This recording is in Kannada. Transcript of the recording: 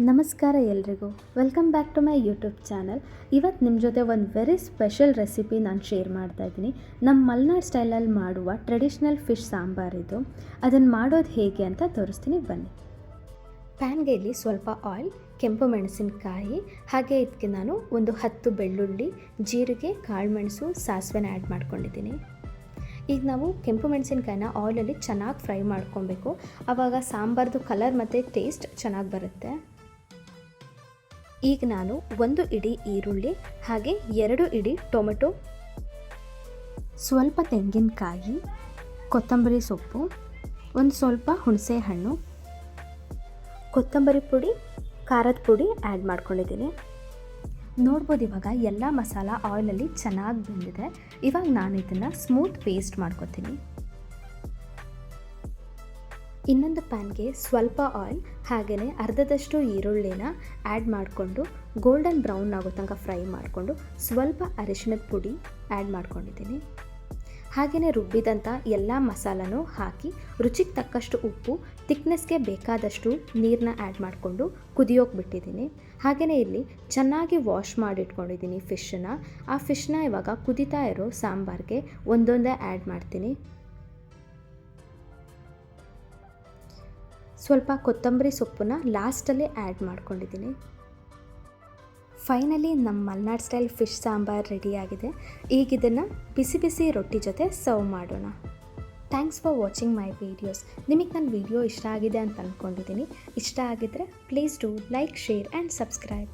ನಮಸ್ಕಾರ ಎಲ್ರಿಗೂ. Welcome back to my YouTube channel. ಇವತ್ತು ನಿಮ್ಮ ಜೊತೆ ಒಂದು ವೆರಿ ಸ್ಪೆಷಲ್ ರೆಸಿಪಿ ನಾನು ಶೇರ್ ಮಾಡ್ತಾಯಿದ್ದೀನಿ. ನಮ್ಮ ಮಲೆನಾಡು ಸ್ಟೈಲಲ್ಲಿ ಮಾಡುವ ಟ್ರೆಡಿಷ್ನಲ್ ಫಿಶ್ ಸಾಂಬಾರಿದು. ಅದನ್ನು ಮಾಡೋದು ಹೇಗೆ ಅಂತ ತೋರಿಸ್ತೀನಿ, ಬನ್ನಿ. ಪ್ಯಾನ್ಗೆ ಇಲ್ಲಿ ಸ್ವಲ್ಪ ಆಯಿಲ್, ಕೆಂಪು ಮೆಣಸಿನಕಾಯಿ, ಹಾಗೆ ಇದಕ್ಕೆ ನಾನು ಒಂದು 10 ಬೆಳ್ಳುಳ್ಳಿ, ಜೀರಿಗೆ, ಕಾಳುಮೆಣಸು, ಸಾಸಿವೆನ ಆ್ಯಡ್ ಮಾಡ್ಕೊಂಡಿದ್ದೀನಿ. ಈಗ ನಾವು ಕೆಂಪು ಮೆಣಸಿನಕಾಯಿನ ಆಯಿಲಲ್ಲಿ ಚೆನ್ನಾಗಿ ಫ್ರೈ ಮಾಡ್ಕೊಬೇಕು. ಆವಾಗ ಸಾಂಬಾರ್ದು ಕಲರ್ ಮತ್ತು ಟೇಸ್ಟ್ ಚೆನ್ನಾಗಿ ಬರುತ್ತೆ. ಈಗ ನಾನು 1 ಇಡೀ ಈರುಳ್ಳಿ, ಹಾಗೆ 2 ಇಡೀ ಟೊಮೆಟೊ, ಸ್ವಲ್ಪ ತೆಂಗಿನಕಾಯಿ, ಕೊತ್ತಂಬರಿ ಸೊಪ್ಪು, ಒಂದು ಸ್ವಲ್ಪ ಹುಣಸೆ ಹಣ್ಣು, ಕೊತ್ತಂಬರಿ ಪುಡಿ, ಖಾರದ ಪುಡಿ ಆ್ಯಡ್ ಮಾಡ್ಕೊಂಡಿದ್ದೀನಿ. ನೋಡ್ಬೋದು ಇವಾಗ ಎಲ್ಲ ಮಸಾಲ ಆಯಿಲಲ್ಲಿ ಚೆನ್ನಾಗಿ ಬೆಂದಿದೆ. ಇವಾಗ ನಾನು ಇದನ್ನು ಸ್ಮೂತ್ ಪೇಸ್ಟ್ ಮಾಡ್ಕೊತೀನಿ. ಇನ್ನೊಂದು ಪ್ಯಾನ್ಗೆ ಸ್ವಲ್ಪ ಆಯಿಲ್, ಹಾಗೆಯೇ ಅರ್ಧದಷ್ಟು ಈರುಳ್ಳಿನ ಆ್ಯಡ್ ಮಾಡಿಕೊಂಡು ಗೋಲ್ಡನ್ ಬ್ರೌನ್ ಆಗೋ ತನಕ ಫ್ರೈ ಮಾಡಿಕೊಂಡು ಸ್ವಲ್ಪ ಅರಿಶಿಣದ ಪುಡಿ ಆ್ಯಡ್ ಮಾಡ್ಕೊಂಡಿದ್ದೀನಿ. ಹಾಗೆಯೇ ರುಬ್ಬಿದಂಥ ಎಲ್ಲ ಮಸಾಲನೂ ಹಾಕಿ ರುಚಿಗೆ ತಕ್ಕಷ್ಟು ಉಪ್ಪು, ತಿಕ್ನೆಸ್ಗೆ ಬೇಕಾದಷ್ಟು ನೀರನ್ನ ಆ್ಯಡ್ ಮಾಡಿಕೊಂಡು ಕುದಿಯೋಕೆ ಬಿಟ್ಟಿದ್ದೀನಿ. ಹಾಗೆಯೇ ಇಲ್ಲಿ ಚೆನ್ನಾಗಿ ವಾಶ್ ಮಾಡಿಟ್ಕೊಂಡಿದ್ದೀನಿ ಫಿಶನ್ನ. ಆ ಫಿಶ್ನ ಇವಾಗ ಕುದಿತಾ ಇರೋ ಸಾಂಬಾರಿಗೆ ಒಂದೊಂದೇ ಆ್ಯಡ್ ಮಾಡ್ತೀನಿ. ಸ್ವಲ್ಪ ಕೊತ್ತಂಬರಿ ಸೊಪ್ಪನ್ನ ಲಾಸ್ಟಲ್ಲಿ ಆ್ಯಡ್ ಮಾಡ್ಕೊಂಡಿದ್ದೀನಿ. ಫೈನಲಿ ನಮ್ಮ ಮಲೆನಾಡು ಸ್ಟೈಲ್ ಫಿಶ್ ಸಾಂಬಾರ್ ರೆಡಿಯಾಗಿದೆ. ಈಗ ಇದನ್ನು ಬಿಸಿ ಬಿಸಿ ರೊಟ್ಟಿ ಜೊತೆ ಸರ್ವ್ ಮಾಡೋಣ. Thanks for watching my videos. ನಿಮಗೆ ನನ್ನ ವೀಡಿಯೋ ಇಷ್ಟ ಆಗಿದೆ ಅಂತ ಅಂದ್ಕೊಂಡಿದ್ದೀನಿ. ಇಷ್ಟ ಆಗಿದ್ದರೆ please do like, share and subscribe.